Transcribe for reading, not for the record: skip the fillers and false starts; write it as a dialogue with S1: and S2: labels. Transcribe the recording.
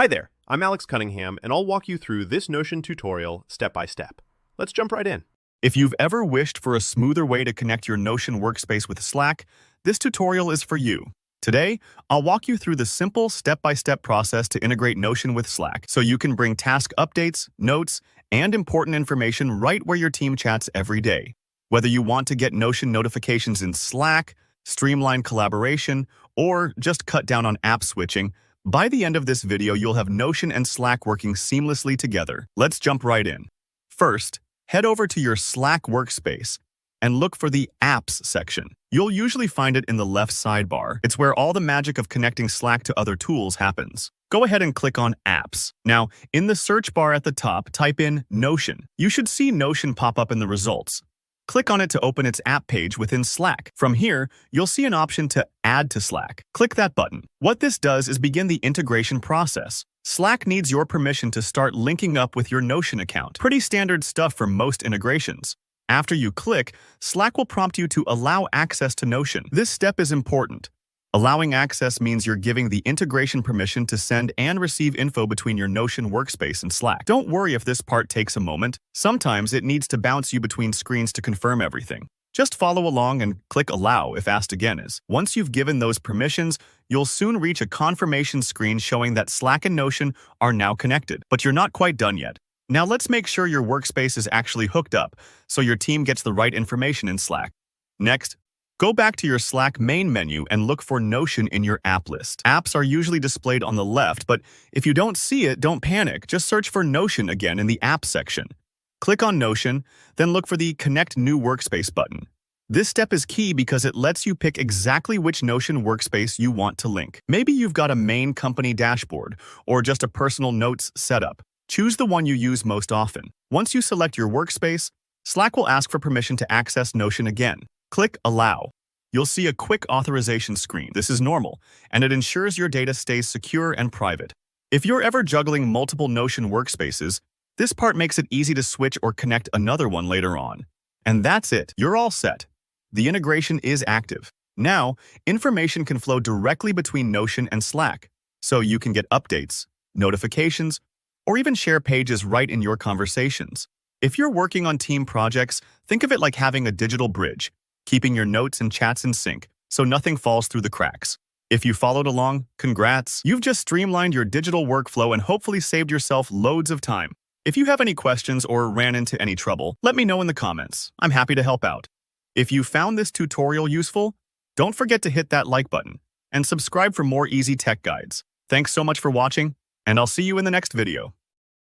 S1: Hi there, I'm Alex Cunningham, and I'll walk you through this Notion tutorial step by step. Let's jump right in.
S2: If you've ever wished for a smoother way to connect your Notion workspace with Slack, this tutorial is for you. Today, I'll walk you through the simple step-by-step process to integrate Notion with Slack so you can bring task updates, notes, and important information right where your team chats every day. Whether you want to get Notion notifications in Slack, streamline collaboration, or just cut down on app switching, by the end of this video, you'll have Notion and Slack working seamlessly together. Let's jump right in. First, head over to your Slack workspace and look for the Apps section. You'll usually find it in the left sidebar. It's where all the magic of connecting Slack to other tools happens. Go ahead and click on Apps. Now, in the search bar at the top, type in Notion. You should see Notion pop up in the results. Click on it to open its app page within Slack. From here, you'll see an option to Add to Slack. Click that button. What this does is begin the integration process. Slack needs your permission to start linking up with your Notion account. Pretty standard stuff for most integrations. After you click, Slack will prompt you to allow access to Notion. This step is important. Allowing access means you're giving the integration permission to send and receive info between your Notion workspace and Slack. Don't worry if this part takes a moment. Sometimes it needs to bounce you between screens to confirm everything. Just follow along and click Allow if asked again. Once you've given those permissions, you'll soon reach a confirmation screen showing that Slack and Notion are now connected. But you're not quite done yet. Now let's make sure your workspace is actually hooked up so your team gets the right information in Slack. Next, go back to your Slack main menu and look for Notion in your app list. Apps are usually displayed on the left, but if you don't see it, don't panic. Just search for Notion again in the Apps section. Click on Notion, then look for the Connect New Workspace button. This step is key because it lets you pick exactly which Notion workspace you want to link. Maybe you've got a main company dashboard or just a personal notes setup. Choose the one you use most often. Once you select your workspace, Slack will ask for permission to access Notion again. Click Allow. You'll see a quick authorization screen. This is normal, and it ensures your data stays secure and private. If you're ever juggling multiple Notion workspaces, this part makes it easy to switch or connect another one later on. And that's it. You're all set. The integration is active. Now, information can flow directly between Notion and Slack, so you can get updates, notifications, or even share pages right in your conversations. If you're working on team projects, think of it like having a digital bridge, keeping your notes and chats in sync so nothing falls through the cracks. If you followed along, congrats! You've just streamlined your digital workflow and hopefully saved yourself loads of time. If you have any questions or ran into any trouble, let me know in the comments. I'm happy to help out. If you found this tutorial useful, don't forget to hit that like button and subscribe for more easy tech guides. Thanks so much for watching, and I'll see you in the next video.